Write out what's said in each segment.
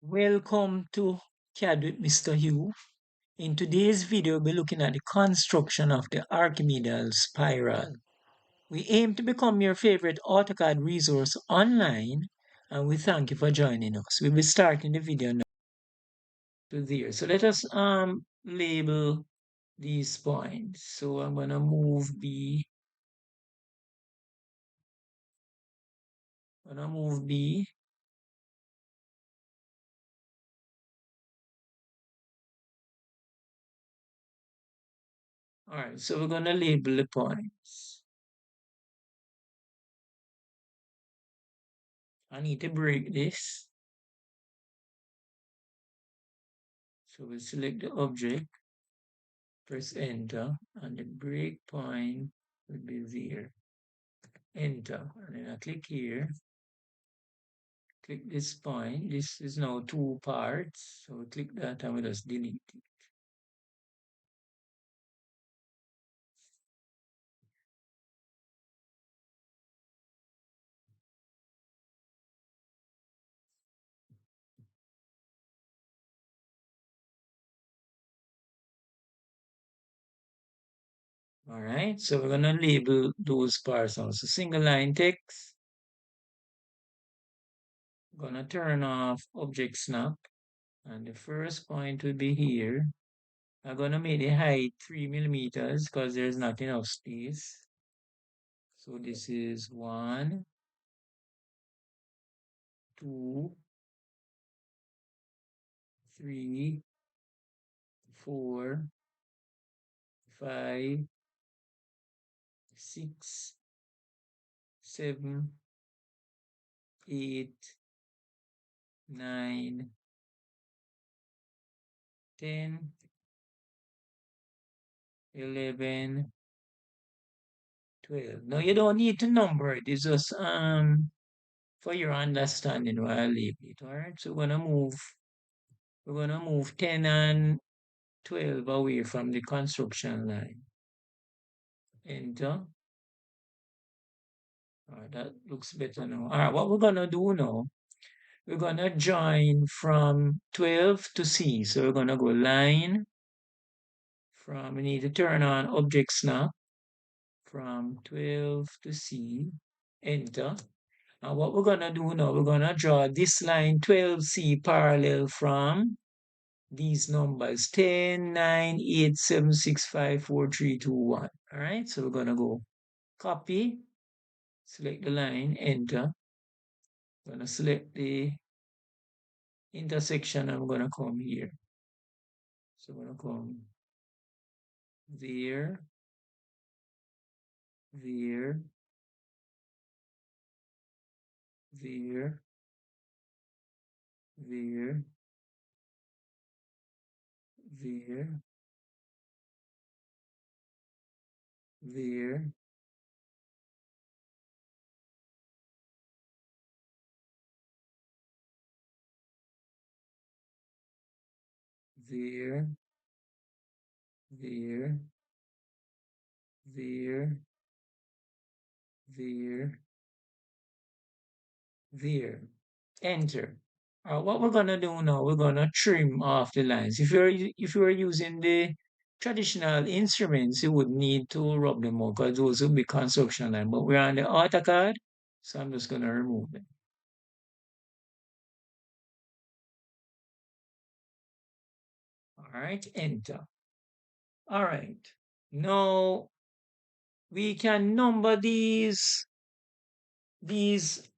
Welcome to CAD with Mr. Hew. In today's video, we'll be looking at the construction of the Archimedean spiral. We aim to become your favorite AutoCAD resource online, and we thank you for joining us. We'll be starting the video now to there. So let us label these points. So I'm gonna move B. Gonna move B. All right, so we're gonna label the points. I need to break this. So we'll select the object, press enter, and the break point will be there. Enter, and then I click here, click this point. This is now two parts, so click that and we just delete it. All right, so we're gonna label those parts also. Single line text. Gonna turn off object snap, and the first point will be here. I'm gonna make the height 3 millimeters because there's not enough space. So this is 1, 2, 3, 4, 5, 6, 7, 8, 9, 10, 11, 12. Now you don't need to number it. It's just for your understanding while I leave it. All right. So we're gonna move 10 and 12 away from the construction line. Enter. All right, that looks better now. All right, what we're gonna do now, we're gonna join from 12 to C. So we're gonna go line from, we need to turn on object snap from 12 to C, enter. And what we're gonna do now, we're gonna draw this line 12C parallel from these numbers 10, 9, 8, 7, 6, 5, 4, 3, 2, 1. All right, so we're gonna go copy, select the line, enter. I'm gonna select the intersection, I'm gonna come here. So I'm gonna come there, there, there, there, there, there, there, there, there, there, there. Enter. What we're gonna do now, we're gonna trim off the lines. If you're using the traditional instruments, you would need to rub them out because those would be construction line. But we're on the AutoCAD, so I'm just gonna remove them. All right, enter. All right. Now we can number these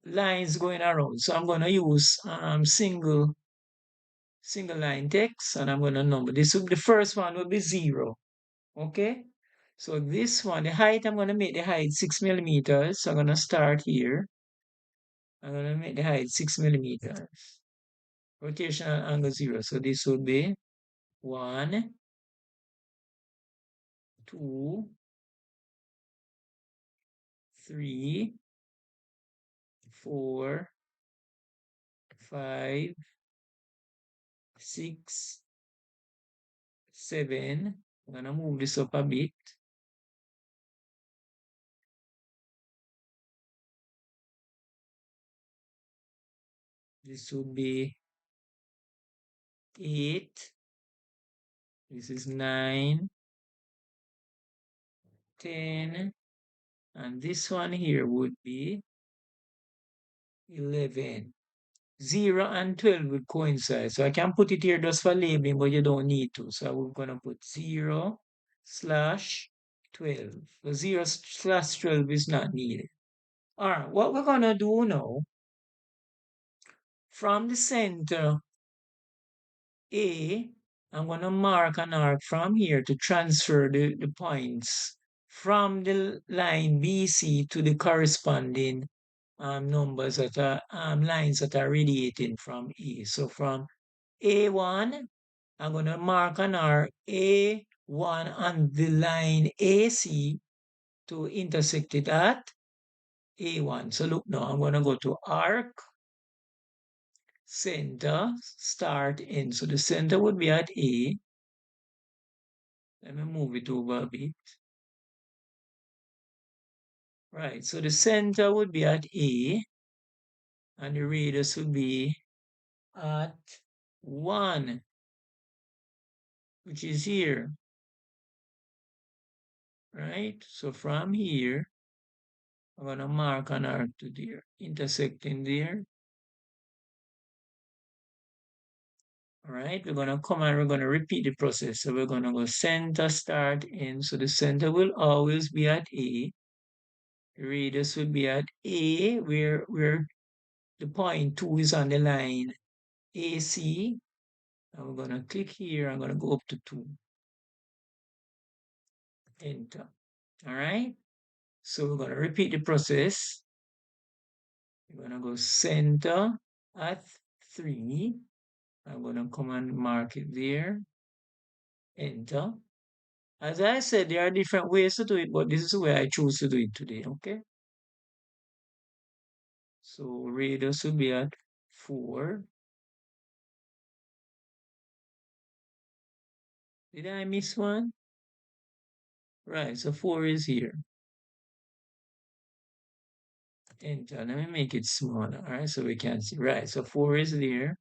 lines going around. So I'm gonna use single line text and I'm gonna number this. The first one will be 0. Okay. So this one, the height, I'm gonna make the height 6 millimeters. So I'm gonna start here. I'm gonna make the height 6 millimeters. Rotational angle 0. So this would be 1, 2, 3, 4, 5, 6, 7. I'm gonna move this up a bit. This would be 8. This is 9, 10. And this one here would be 11. 0 and 12 would coincide. So I can put it here just for labeling, but you don't need to. So we're going to put 0 slash 12. The 0 slash 12 is not needed. All right, what we're going to do now, from the center A, I'm going to mark an arc from here to transfer the points from the line BC to the corresponding numbers that are lines that are radiating from A. So from A1, I'm going to mark an arc A1 on the line AC to intersect it at A1. So look now, I'm going to go to arc, center, start, end. So the center would be at A. Let me move it over a bit. Right, so the center would be at A, and the radius would be at 1, which is here. Right, so from here, I'm going to mark an arc to there, intersecting there. All right, we're going to come and we're going to repeat the process. So we're going to go center, start, end. So the center will always be at A. The radius will be at A, where the point 2 is on the line AC. And we're going to click here. I'm going to go up to 2. Enter. All right, so we're going to repeat the process. We're going to go center at 3. I'm going to come and mark it there. Enter. As I said, there are different ways to do it, but this is the way I choose to do it today, okay? So radius will be at 4. Did I miss one? Right, so 4 is here. Enter. Let me make it smaller, all right, so we can see. Right, so 4 is there.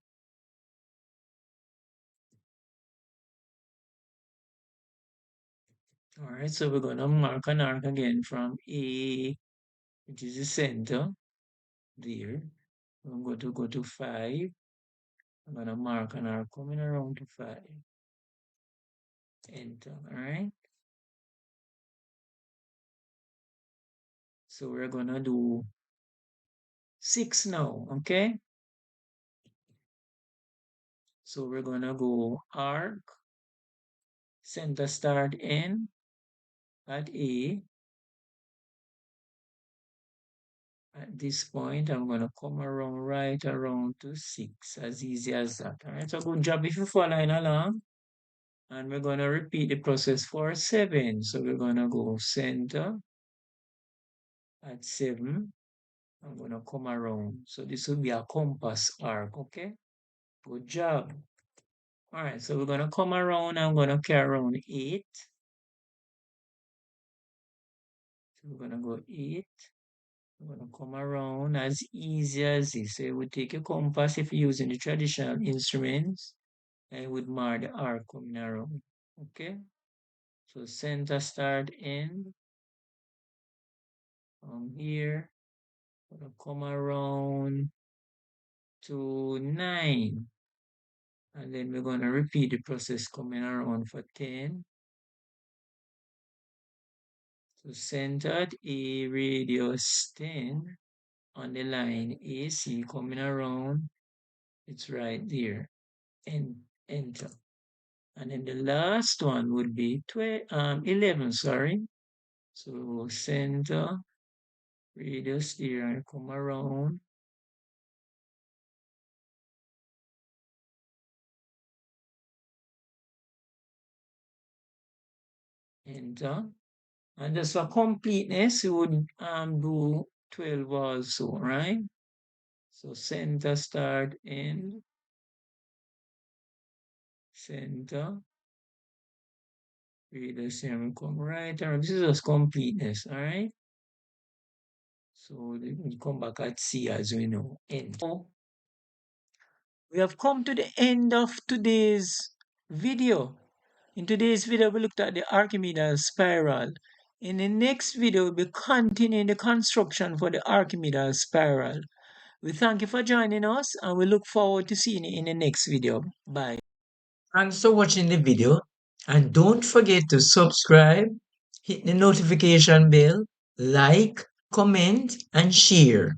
All right, so we're going to mark an arc again from A, which is the center, there. I'm going to go to 5. I'm going to mark an arc coming around to 5. Enter, all right? So we're going to do 6 now, okay? So we're going to go arc, center, start, end at A. At this point, I'm going to come around right around to 6, as easy as that. All right, so good job if you're following along. And we're going to repeat the process for 7. So we're going to go center at 7. I'm going to come around. So this will be a compass arc, okay? Good job. All right, so we're going to come around. I'm going to carry around 8. So we're going to go 8. We're going to come around as easy as this. So you would take a compass if you're using the traditional instruments, and you would mark the arc coming around. Okay? So center, start, end. From here, we're going to come around to 9. And then we're going to repeat the process coming around for 10. So center at A, radius 10 on the line AC coming around. It's right there. And enter. And then the last one would be 11, sorry. So center, radius there, and come around. Enter. And just for completeness, you would do 12 also, right? So center, start, end. Center. Radius here will come right around. This is just completeness, all right? So we come back at C as we know. End. We have come to the end of today's video. In today's video, we looked at the Archimedean spiral. In the next video, we'll be continuing the construction for the Archimedean spiral. We thank you for joining us and we look forward to seeing you in the next video. Bye. Thanks for watching the video and don't forget to subscribe, hit the notification bell, like, comment and share.